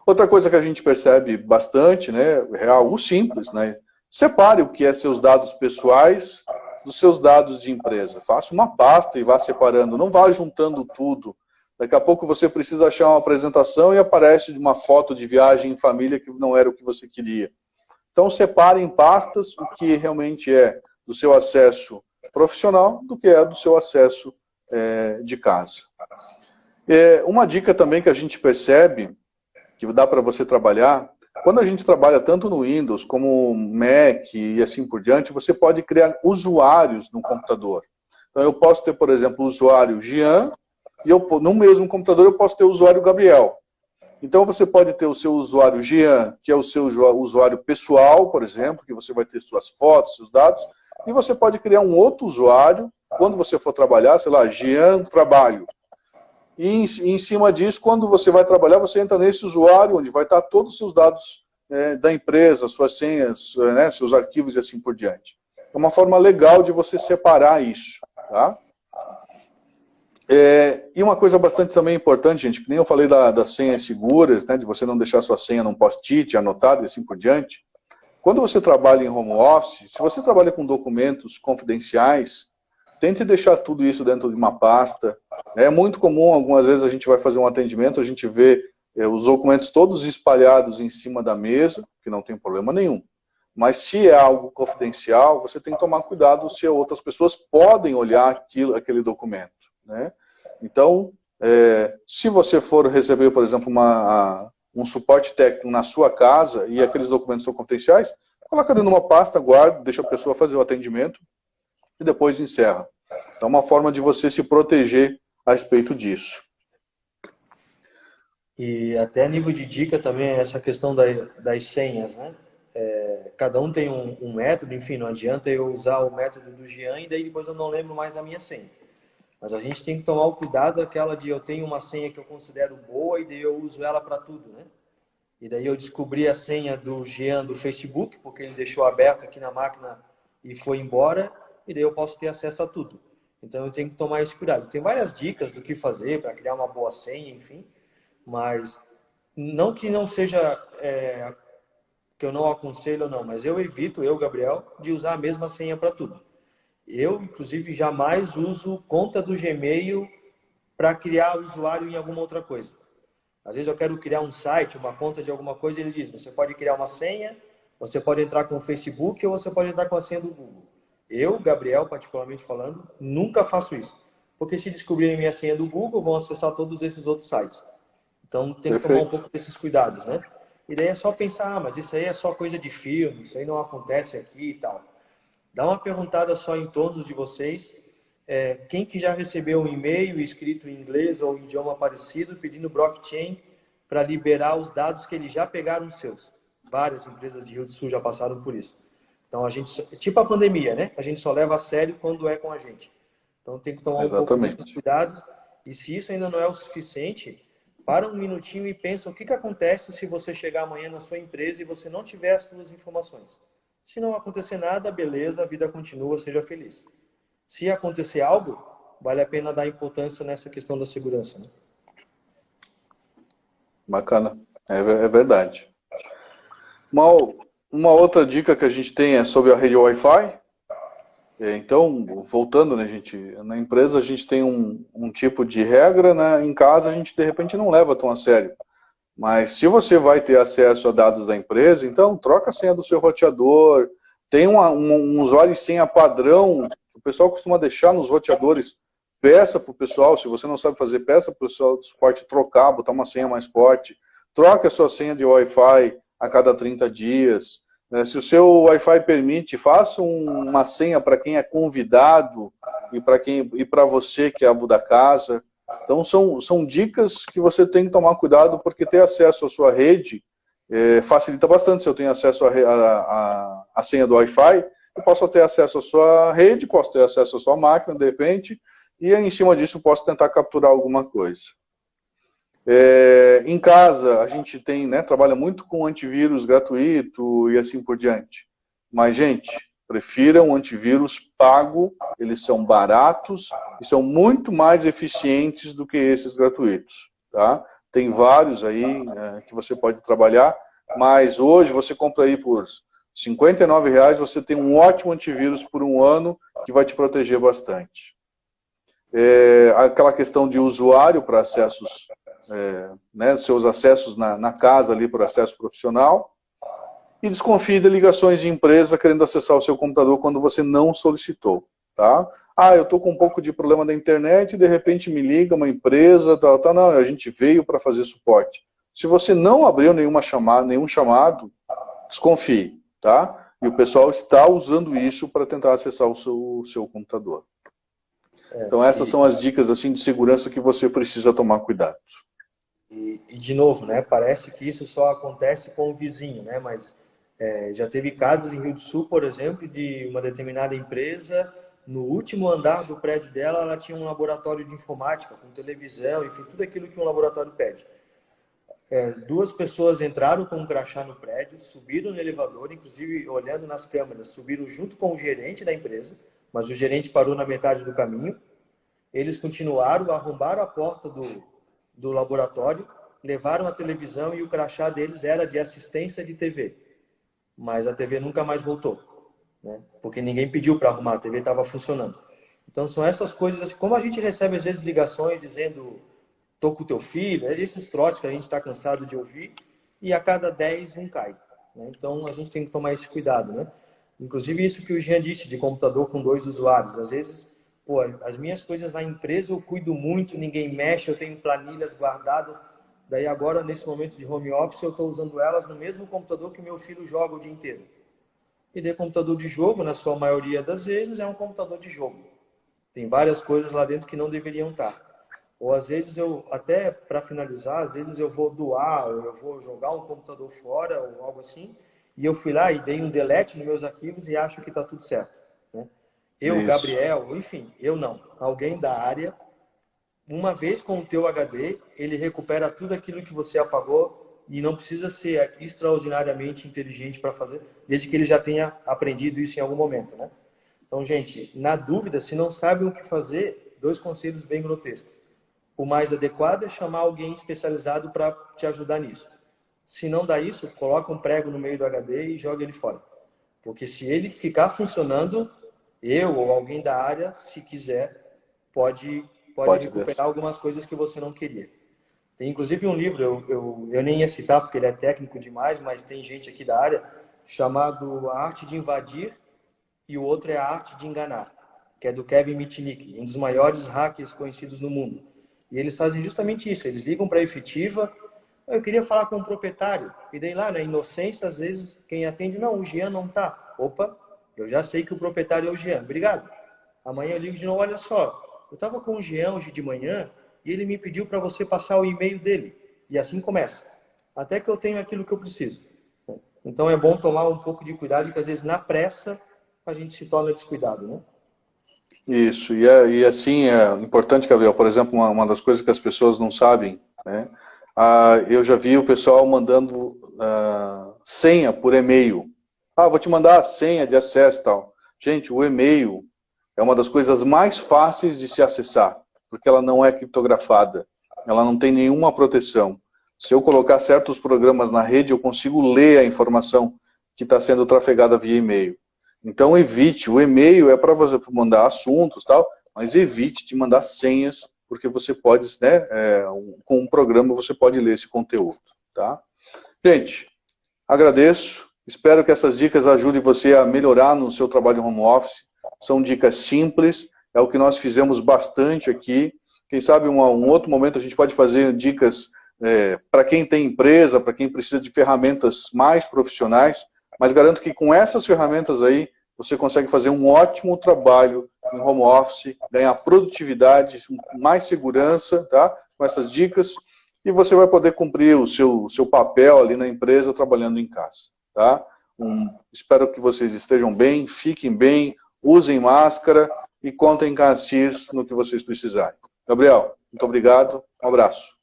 Outra coisa que a gente percebe bastante, né, é algo simples, né? Separe o que é seus dados pessoais dos seus dados de empresa. Faça uma pasta e vá separando, não vá juntando tudo. Daqui a pouco você precisa achar uma apresentação e aparece uma foto de viagem em família que não era o que você queria. Então separe em pastas o que realmente é do seu acesso profissional do que é do seu acesso de casa. Uma dica também que a gente percebe, que dá para você trabalhar, quando a gente trabalha tanto no Windows como Mac e assim por diante, você pode criar usuários no computador. Então eu posso ter, por exemplo, o usuário Jean, e no mesmo computador eu posso ter o usuário Gabriel. Então você pode ter o seu usuário Jean, que é o seu usuário pessoal, por exemplo, que você vai ter suas fotos, seus dados, e você pode criar um outro usuário, quando você for trabalhar, sei lá, Jean Trabalho. E em cima disso, quando você vai trabalhar, você entra nesse usuário, onde vai estar todos os seus dados da empresa, suas senhas, né, seus arquivos e assim por diante. É uma forma legal de você separar isso. Tá? E uma coisa bastante também importante, gente, que nem eu falei das senhas seguras, né, de você não deixar sua senha num post-it anotado e assim por diante. Quando você trabalha em home office, se você trabalha com documentos confidenciais, tente deixar tudo isso dentro de uma pasta. É muito comum, algumas vezes a gente vai fazer um atendimento, a gente vê os documentos todos espalhados em cima da mesa, que não tem problema nenhum. Mas se é algo confidencial, você tem que tomar cuidado se outras pessoas podem olhar aquele documento, né? Então, se você for receber, por exemplo, um suporte técnico na sua casa e aqueles documentos são confidenciais, coloca dentro de uma pasta, guarda, deixa a pessoa fazer o atendimento e depois encerra. Então, é uma forma de você se proteger a respeito disso. E até a nível de dica também, essa questão das senhas, né? Cada um tem um método, enfim, não adianta eu usar o método do Jean e daí depois eu não lembro mais da minha senha. Mas a gente tem que tomar o cuidado daquela de eu tenho uma senha que eu considero boa e daí eu uso ela para tudo, né? E daí eu descobri a senha do Jean do Facebook, porque ele deixou aberto aqui na máquina e foi embora, e daí eu posso ter acesso a tudo. Então eu tenho que tomar esse cuidado. Tem várias dicas do que fazer para criar uma boa senha, enfim, mas não que não seja que eu não aconselho não, mas eu evito, Gabriel, de usar a mesma senha para tudo. Eu, inclusive, jamais uso conta do Gmail para criar usuário em alguma outra coisa. Às vezes eu quero criar um site, uma conta de alguma coisa, e ele diz, você pode criar uma senha, você pode entrar com o Facebook ou você pode entrar com a senha do Google. Eu, Gabriel, particularmente falando, nunca faço isso. Porque se descobrirem minha senha do Google, vão acessar todos esses outros sites. Então tem que tomar um pouco desses cuidados, né? E daí é só pensar, mas isso aí é só coisa de filme, isso aí não acontece aqui e tal. Dá uma perguntada só em torno de vocês. Quem que já recebeu um e-mail escrito em inglês ou em idioma parecido pedindo blockchain para liberar os dados que eles já pegaram seus? Várias empresas de Rio do Sul já passaram por isso. Então, a gente, tipo a pandemia, né? A gente só leva a sério quando é com a gente. Então, tem que tomar um pouco desses cuidados. E se isso ainda não é o suficiente, para um minutinho e pensa o que acontece se você chegar amanhã na sua empresa e você não tiver as suas informações. Se não acontecer nada, beleza, a vida continua, seja feliz. Se acontecer algo, vale a pena dar importância nessa questão da segurança, né? Bacana, é verdade. Uma outra dica que a gente tem é sobre a rede Wi-Fi. Então, voltando, né, gente, na empresa a gente tem um tipo de regra, né, em casa a gente de repente não leva tão a sério. Mas se você vai ter acesso a dados da empresa, então troca a senha do seu roteador, tem um usuário e senha padrão, que o pessoal costuma deixar nos roteadores, peça para o pessoal, se você não sabe fazer, peça para o pessoal do suporte trocar, botar uma senha mais forte, troque a sua senha de Wi-Fi a cada 30 dias, se o seu Wi-Fi permite, faça uma senha para quem é convidado e para você que é abo da casa. Então, são dicas que você tem que tomar cuidado, porque ter acesso à sua rede facilita bastante. Se eu tenho acesso à senha do Wi-Fi, eu posso ter acesso à sua rede, posso ter acesso à sua máquina, de repente, e em cima disso posso tentar capturar alguma coisa. Em casa, a gente trabalha muito com antivírus gratuito e assim por diante. Mas, gente, prefiram um antivírus pago, eles são baratos e são muito mais eficientes do que esses gratuitos. Tá? Tem vários aí que você pode trabalhar, mas hoje você compra aí por R$ 59,00, você tem um ótimo antivírus por um ano que vai te proteger bastante. Aquela questão de usuário para acessos, seus acessos na casa ali por acesso profissional, e desconfie de ligações de empresa querendo acessar o seu computador quando você não solicitou, tá? Eu estou com um pouco de problema da internet e de repente me liga uma empresa, não, a gente veio para fazer suporte. Se você não abriu nenhum chamado, desconfie, tá? E o pessoal está usando isso para tentar acessar o seu computador. Então essas são as dicas assim de segurança que você precisa tomar cuidado. E de novo, né? Parece que isso só acontece com o vizinho, né? Mas já teve casos em Rio do Sul, por exemplo, de uma determinada empresa, no último andar do prédio dela, ela tinha um laboratório de informática, com televisão, enfim, tudo aquilo que um laboratório pede. Duas pessoas entraram com um crachá no prédio, subiram no elevador, inclusive olhando nas câmeras, subiram junto com o gerente da empresa, mas o gerente parou na metade do caminho. eles continuaram, arrombaram a porta do laboratório, levaram a televisão e o crachá deles era de assistência de TV. Mas a TV nunca mais voltou, né? Porque ninguém pediu para arrumar, a TV estava funcionando. Então são essas coisas, assim, como a gente recebe às vezes ligações dizendo tô com o teu filho, esses trotes que a gente está cansado de ouvir, e a cada 10 um cai, né? Então a gente tem que tomar esse cuidado, né? Inclusive isso que o Jean disse, de computador com 2 usuários. Às vezes, pô, as minhas coisas na empresa eu cuido muito, ninguém mexe, eu tenho planilhas guardadas. Daí agora, nesse momento de home office, eu estou usando elas no mesmo computador que o meu filho joga o dia inteiro. E daí computador de jogo, na sua maioria das vezes, é um computador de jogo. Tem várias coisas lá dentro que não deveriam estar. Ou às vezes eu, até para finalizar, às vezes eu vou doar, ou eu vou jogar um computador fora, ou algo assim, e eu fui lá e dei um delete nos meus arquivos e acho que está tudo certo, né? Eu, Isso. Gabriel, enfim, eu não. Alguém da área, uma vez com o teu HD, ele recupera tudo aquilo que você apagou e não precisa ser extraordinariamente inteligente para fazer, desde que ele já tenha aprendido isso em algum momento, né? Então, gente, na dúvida, se não sabem o que fazer, 2 conselhos bem grotescos. O mais adequado é chamar alguém especializado para te ajudar nisso. Se não dá isso, coloca um prego no meio do HD e joga ele fora. Porque se ele ficar funcionando, eu ou alguém da área, se quiser, pode recuperar algumas coisas que você não queria. Tem inclusive um livro, eu nem ia citar porque ele é técnico demais, mas tem gente aqui da área, chamado A Arte de Invadir e o outro é A Arte de Enganar, que é do Kevin Mitnick, um dos maiores hackers conhecidos no mundo. E eles fazem justamente isso, eles ligam para a efetiva, eu queria falar com o proprietário, e daí lá, na inocência, às vezes quem atende, não, o Jean não está. Opa, eu já sei que o proprietário é o Jean, obrigado. Amanhã eu ligo de novo, olha só, eu estava com o Jean hoje de manhã e ele me pediu para você passar o e-mail dele. E assim começa, até que eu tenho aquilo que eu preciso. Então é bom tomar um pouco de cuidado, porque às vezes na pressa a gente se torna descuidado, né? Isso, e assim é importante, Gabriel, por exemplo, uma das coisas que as pessoas não sabem, né? Eu já vi o pessoal mandando senha por e-mail. Vou te mandar a senha de acesso e tal. Gente, o e-mail é uma das coisas mais fáceis de se acessar, porque ela não é criptografada, ela não tem nenhuma proteção. Se eu colocar certos programas na rede, eu consigo ler a informação que está sendo trafegada via e-mail. Então evite, o e-mail é para você mandar assuntos e tal, mas evite de mandar senhas, porque você pode, né, com um programa você pode ler esse conteúdo, tá? Gente, agradeço, espero que essas dicas ajudem você a melhorar no seu trabalho home office, são dicas simples, é o que nós fizemos bastante aqui, quem sabe um outro momento a gente pode fazer dicas para quem tem empresa, para quem precisa de ferramentas mais profissionais, mas garanto que com essas ferramentas aí, você consegue fazer um ótimo trabalho em home office, ganhar produtividade, mais segurança, tá? Com essas dicas, e você vai poder cumprir o seu papel ali na empresa, trabalhando em casa, tá? Espero que vocês estejam bem, fiquem bem, usem máscara e contem com a Astis no que vocês precisarem. Gabriel, muito obrigado, um abraço.